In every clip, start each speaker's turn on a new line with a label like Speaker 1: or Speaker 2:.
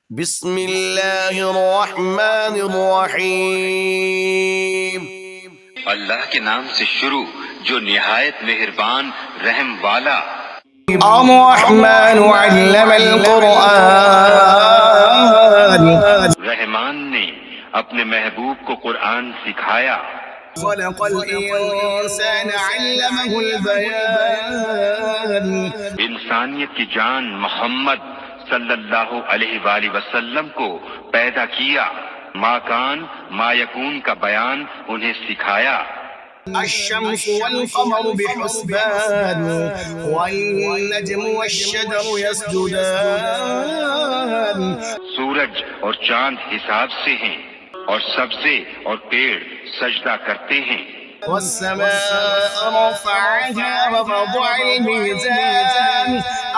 Speaker 1: بسم اللہ الرحمن الرحیم۔
Speaker 2: اللہ کے نام سے شروع جو نہایت مہربان رحم والا۔
Speaker 1: الرحمن علم القرآن،
Speaker 2: رحمان نے اپنے محبوب کو قرآن سکھایا۔
Speaker 1: خلق الانسان علمہ البیان،
Speaker 2: انسانیت کی جان محمد صلی اللہ علیہ وآلہ وسلم کو پیدا کیا۔ ما کان ما یکون کا بیان انہیں سکھایا۔
Speaker 1: الشمس والقمر بحسبان، والنجم والشجر يسجدان،
Speaker 2: سورج اور چاند حساب سے ہیں اور سبزے اور پیڑ سجدہ کرتے ہیں۔
Speaker 1: والسماء رفعها ووضع الميزان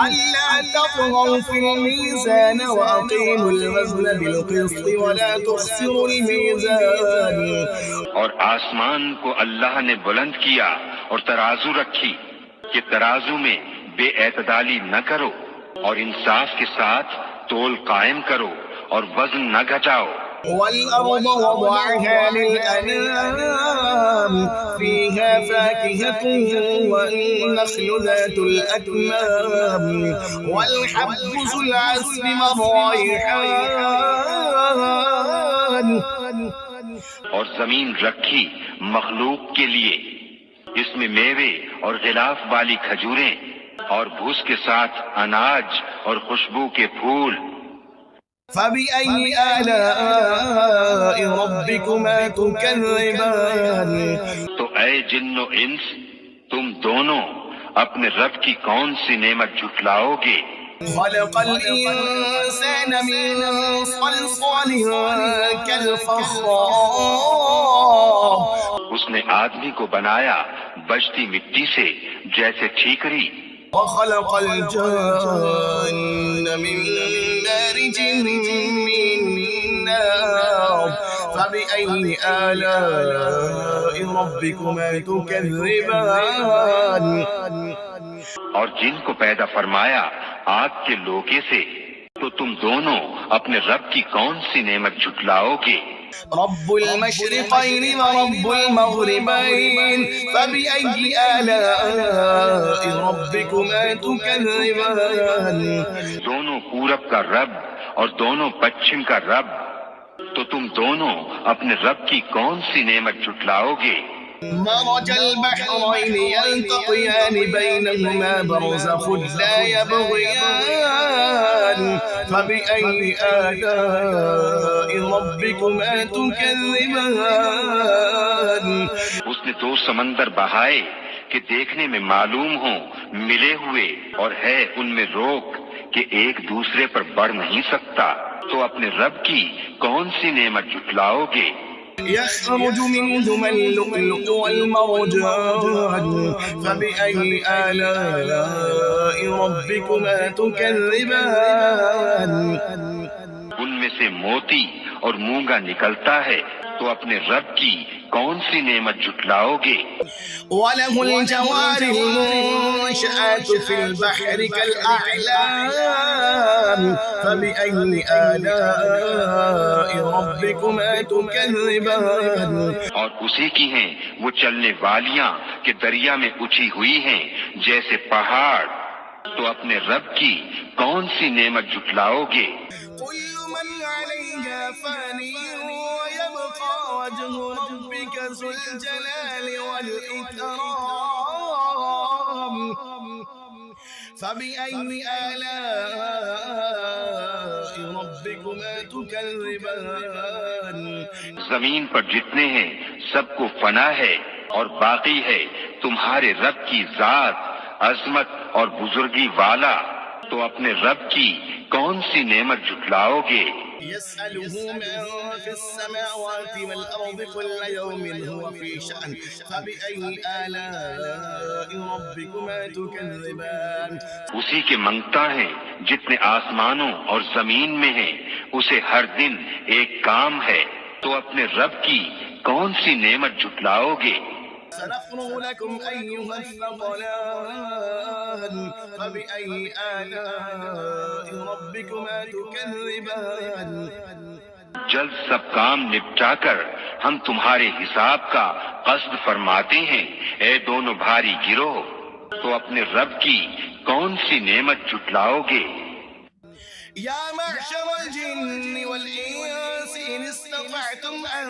Speaker 1: ألا تطغوا في الميزان وأقيموا الوزن بالقسط ولا تخسروا الميزان،
Speaker 2: اور آسمان کو اللہ نے بلند کیا اور ترازو رکھی کہ ترازو میں بے اعتدالی نہ کرو، اور انصاف کے ساتھ تول قائم کرو اور وزن نہ گھٹاؤ۔
Speaker 1: والأرض وضعها للأنام فيها فاكهة والنخل ذات الأكمام والحب ذو العصف والريحان،
Speaker 2: اور زمین رکھی مخلوق کے لیے، اس میں میوے اور غلاف والی کھجوریں اور بھوس کے ساتھ اناج اور خوشبو کے پھول۔
Speaker 1: فبأي آلاء ربكما تكذبان،
Speaker 2: تو اے جن و انس، تم دونوں اپنے رب کی کون سی نعمت جھٹلاؤ گے؟
Speaker 1: خلق الإنسان من صلصال كالفخار،
Speaker 2: اس نے آدمی کو بنایا بجتی مٹی سے جیسے ٹھیکری،
Speaker 1: وخلق الجن من مارج من نار، فبأي آلاء ربكما تكذبان،
Speaker 2: اور جن کو پیدا فرمایا آگ کے لوگے سے، تو تم دونوں اپنے رب کی کون سی نعمت جھٹلاؤ گے؟
Speaker 1: رب المشرقين ورب المغربين، فبأي آلاء ربكما تكذبان،
Speaker 2: دونوں پورب کا رب اور دونوں پچھم کا رب، تو تم دونوں اپنے رب کی کون سی نعمت جھٹلاؤ گے؟
Speaker 1: مرج البحرين يلتقيان بينهما برزخ لا يبغيان، فبأي آلاء ربكما تكذبان،
Speaker 2: اس نے دو سمندر بہائے کہ دیکھنے میں معلوم ہوں ملے ہوئے، اور ہے ان میں روک کہ ایک دوسرے پر بڑھ نہیں سکتا، تو اپنے رب کی کون سی نعمت جھٹلاؤ گے؟
Speaker 1: يخرج منهما اللؤلؤ والمرجان، فبأي آلاء ربكما تكذبان،
Speaker 2: ان میں سے موتی اور مونگا نکلتا ہے، تو اپنے رب کی کون سی نعمت جھٹلاؤ گے؟
Speaker 1: وله الجوار المنشآت في البحر كالأعلام، فبأي آلاء ربكما تكذبان،
Speaker 2: اور اسی کی ہیں وہ چلنے والیاں کہ دریا میں اچھی ہوئی ہیں جیسے پہاڑ، تو اپنے رب کی کون سی نعمت جھٹلاؤ گے؟
Speaker 1: كل من عليها فاني ويبقى وجه ربك ذو الجلال والإكرام، فبأي آلاء ربكما تكذبان،
Speaker 2: زمین پر جتنے ہیں سب کو فنا ہے اور باقی ہے تمہارے رب کی ذات، عظمت اور بزرگی والا، تو اپنے رب کی کون سی نعمت جھٹلاؤ گے؟
Speaker 1: يسأله من في السماوات والأرض كل يوم هو في شأن، فبأي آلاء ربكما تكذبان،
Speaker 2: اسی کے منگتا ہے جتنے آسمانوں اور زمین میں ہیں، اسے ہر دن ایک کام ہے، تو اپنے رب کی کون سی نعمت جھٹلاؤ گے؟
Speaker 1: سنفرغ لكم أيها الثقلان فبأي آلاء ربكما تكذبان
Speaker 2: جلد سب کام نپٹا کر ہم تمہارے حساب کا قصد فرماتے ہیں، اے دونوں بھاری گروہ، تو اپنے رب کی کون سی نعمت جھٹلاؤ گے؟
Speaker 1: يا معشر الجن والإنس إن استطعتم أن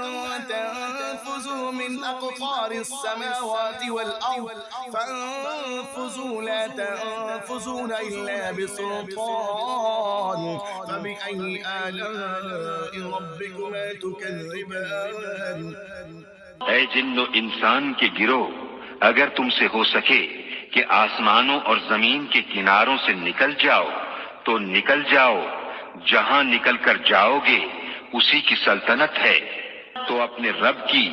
Speaker 1: تنفذوا من أقطار السماوات والأرض فانفذوا لا تنفذون إلا بسلطان فبأي آلاء ربكما تكذبان
Speaker 2: اے جن و انسان کے گروہ، اگر تم سے ہو سکے کہ آسمانوں اور زمین کے کناروں سے نکل جاؤ تو نکل جاؤ، جہاں نکل کر جاؤ گے اسی کی سلطنت ہے، تو اپنے رب کی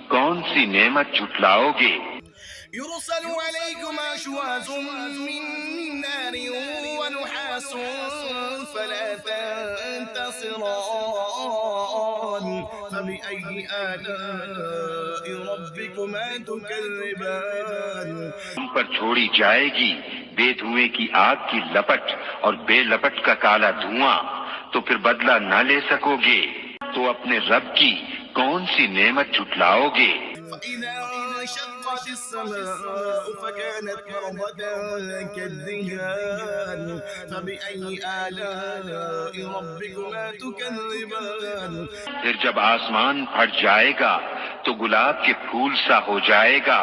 Speaker 2: کون سی نعمت جھٹلاؤ گے؟
Speaker 1: يرسل عليكما شواظ من نار ونحاس فلا تنتصران فبأي آلاء ربكما تكذبان
Speaker 2: تم پر چھوڑی جائے گی بے دھوئیں کی آگ کی لپٹ اور بے لپٹ کا کالا دھواں، تو پھر بدلہ نہ لے سکو گے، تو اپنے رب کی کون سی نعمت جھٹلاؤ گے؟
Speaker 1: فإذا انشقت السماء فكانت وردة كالدهان فبأي آلاء ربكما تكذبان
Speaker 2: پھر جب آسمان پھٹ جائے گا تو گلاب کے پھول سا ہو جائے گا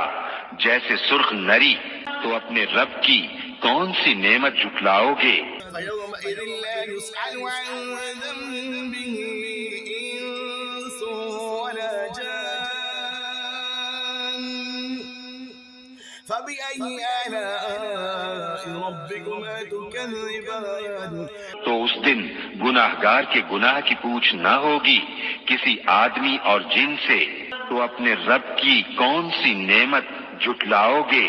Speaker 2: جیسے سرخ نری، تو اپنے رب کی کون سی نعمت جھٹلاؤ گے؟
Speaker 1: فيومئذ لا يسأل عن ذنبه إنس ولا جان فبأي آلاء ربكما تكذبان
Speaker 2: تو اس دن گناہگار کے گناہ کی پوچھ نہ ہوگی کسی آدمی اور جن سے، تو اپنے رب کی کون سی نعمت جھٹلاؤ گے؟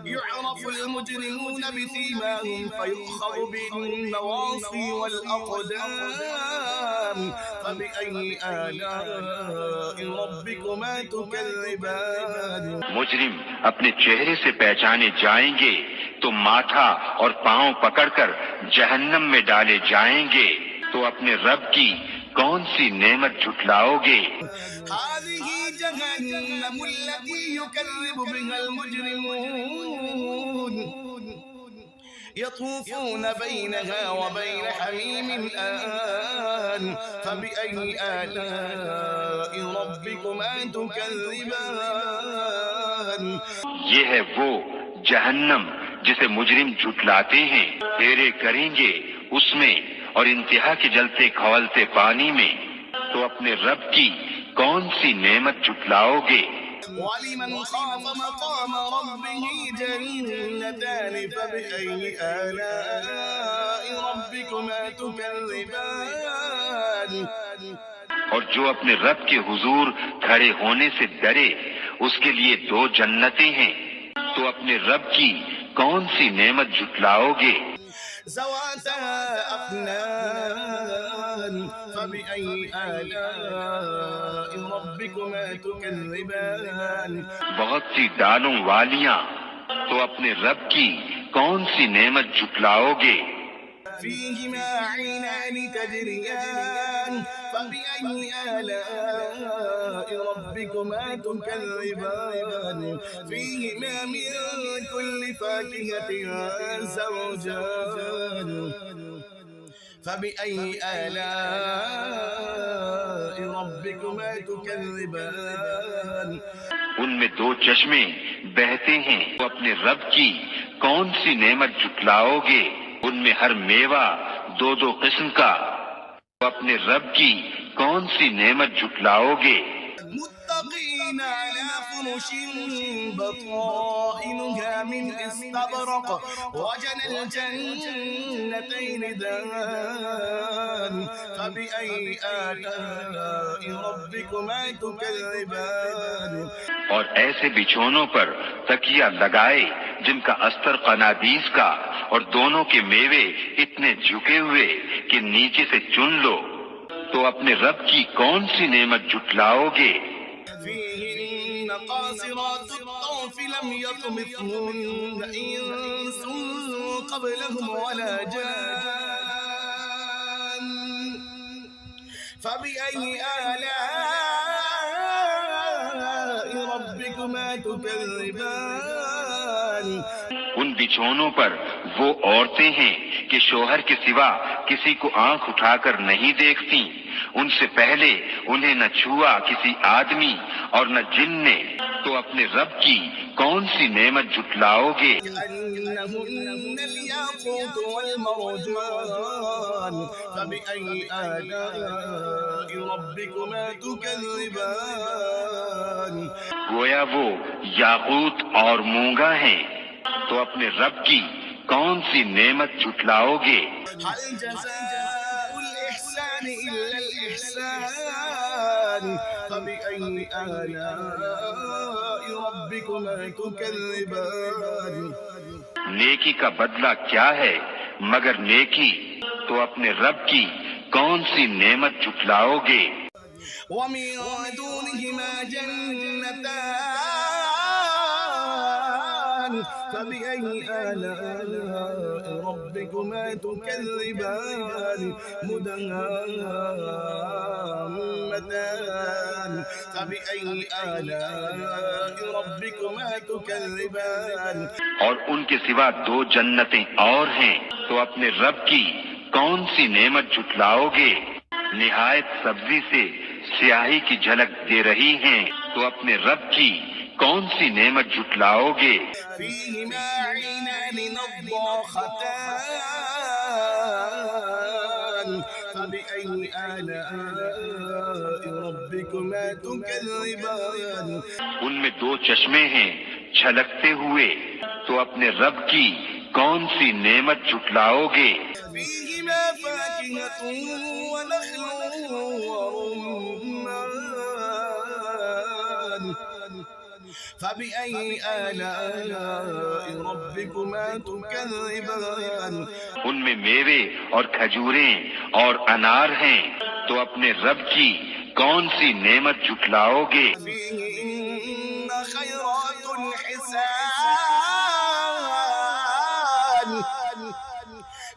Speaker 1: يعرف المجرمون بسيماهم فيؤخذ بالنواصي والأقدام فبأي آلاء ربكما تكذبان
Speaker 2: مجرم اپنے چہرے سے پہچانے جائیں گے تو ماتھا اور پاؤں پکڑ کر جہنم میں ڈالے جائیں گے، تو اپنے رب کی کون سی نعمت جھٹلاؤ گے؟
Speaker 1: هذه جهنم التي يكذب بها المجرمون يطوفون بينها وبين حميم آن فبأي آلاء ربكما تكذبان
Speaker 2: یہ ہے وہ جہنم جسے مجرم جھٹلاتے ہیں، پھیرے کریں گے اس میں اور انتہا کے جلتے کھولتے پانی میں، تو اپنے رب کی کون سی نعمت جھٹلاؤ گے؟
Speaker 1: ولمن خاف مقام ربه جنتان فبأي آلاء ربكما تكذبان
Speaker 2: اور جو اپنے رب کے حضور کھڑے ہونے سے ڈرے اس کے لیے دو جنتیں ہیں، تو اپنے رب کی کون سی نعمت جھٹلاؤ گے؟
Speaker 1: ذواتا أفنان فبأي آلاء ربكما تكذبان
Speaker 2: بہت سی ڈالوں والیاں، تو اپنے رب کی کون سی نعمت جھٹلاؤ گے؟
Speaker 1: فيهما عينان تجريان فبأي آلاء ربكما تكذبان فيهما من كل فاكهة زوجان فبأي آلاء ربكما تكذبان
Speaker 2: ان میں دو چشمے بہتے ہیں، تو اپنے رب کی کون سی نعمت جھٹلاؤ گے؟ ان میں ہر میوہ دو دو قسم کا، تو اپنے رب کی کون سی نعمت جھٹلاؤ گے؟
Speaker 1: متقين على فرش بطائنها من استبرق وجنى الجنتين دان فبأي آلاء ربكما تكذبان
Speaker 2: اور ایسے بچھونوں پر تکیہ لگائے جن کا استر قنادیس کا اور دونوں کے میوے اتنے جھکے ہوئے کہ نیچے سے چن لو، تو اپنے رب کی کون سی نعمت جھٹلاؤ گے؟
Speaker 1: فيهن قاصرات الطرف لم يطمثهن إنس قبلهم ولا جان فبأي آلاء ربكما تكذبان
Speaker 2: ان بچھونوں پر وہ عورتیں ہیں کہ شوہر کے سوا کسی کو آنکھ اٹھا کر نہیں دیکھتی، ان سے پہلے انہیں نہ چھوا کسی آدمی اور نہ جن نے، تو اپنے رب کی کون سی نعمت جھٹلاؤ گے؟
Speaker 1: كأنهن الياقوت والمرجان فبأي آلاء ربكما تكذبان
Speaker 2: گویا وہ یاقوت اور مونگا ہیں، تو اپنے رب کی کون سی نعمت جھٹلاؤ گے؟
Speaker 1: هل جزاء الإحسان إلا الإحسان فبأي آلاء ربكما تكذبان
Speaker 2: نیکی کا بدلہ کیا ہے مگر نیکی، تو اپنے رب کی کون سی نعمت جھٹلاؤ گے؟
Speaker 1: ومن دونهما جنتان فبأي آلاء ربكما تكذبان مدهامتان فبأي آلاء ربكما تكذبان
Speaker 2: اور ان کے سوا دو جنتیں اور ہیں، تو اپنے رب کی کون سی نعمت جھٹلاؤ گے؟ نہایت سبزی سے سیاہی کی جھلک دے رہی ہیں، تو اپنے رب کی کون سی نعمت جھٹلاؤ گے؟
Speaker 1: فيهما عينان نضاختان فبأي آلاء ربكما تكذبان
Speaker 2: ان میں دو چشمے ہیں چھلکتے ہوئے، تو اپنے رب کی کون سی نعمت جھٹلاؤ گے؟
Speaker 1: فيهما فاكهة ونخل ورمان فبأي آلاء ربكما تكذبان
Speaker 2: ان میں میوے اور کھجوریں اور انار ہیں، تو اپنے رب کی کون سی نعمت جھٹلاؤ گے؟
Speaker 1: فيهن خيرات حسان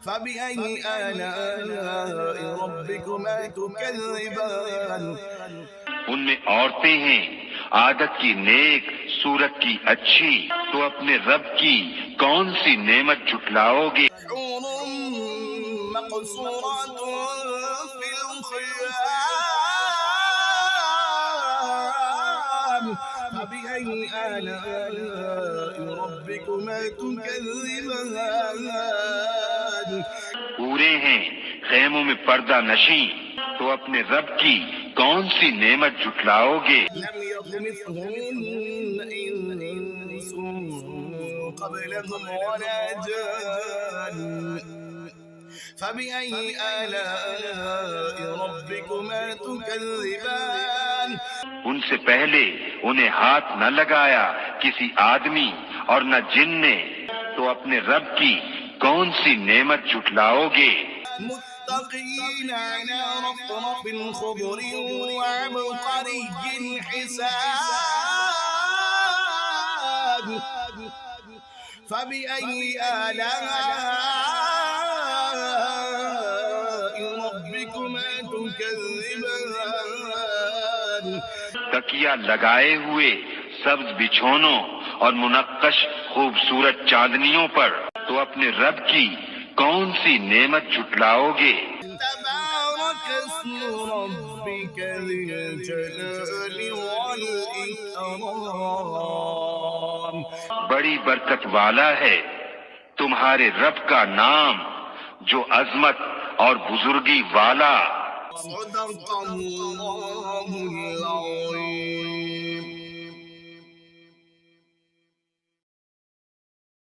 Speaker 1: فبأي آلاء ربكما تكذبان
Speaker 2: ان میں عورتیں ہیں عادت کی نیک، صورت کی اچھی، تو اپنے رب کی کون سی نعمت جھٹلاؤ گے؟
Speaker 1: حور مقصورات في الخيام فبأي آلاء ربكما تكذبان
Speaker 2: پورے ہیں خیموں میں پردہ نشیں، تو اپنے رب کی کون سی نعمت جھٹلاؤ گے؟
Speaker 1: لم يطمثهن إنس قبلهم ولا جان فبأي آلاء ربكما تكذبان
Speaker 2: ان سے پہلے انہیں ہاتھ نہ لگایا کسی آدمی اور نہ جن نے، تو اپنے رب کی کون سی نعمت جھٹلاؤ گے؟
Speaker 1: متقين على رفرف خضر وعبقري حسان فبأي آلاء ربكما تكذبان
Speaker 2: تکیا لگائے ہوئے سبز بچھونوں اور منقش خوبصورت چاندنیوں پر، تو اپنے رب کی کون سی نعمت جھٹلاؤ گے؟
Speaker 1: تبارك اسم ربك ذي الجلال والإكرام
Speaker 2: بڑی برکت والا ہے تمہارے رب کا نام جو عظمت اور بزرگی والا۔
Speaker 1: صدق الله العظيم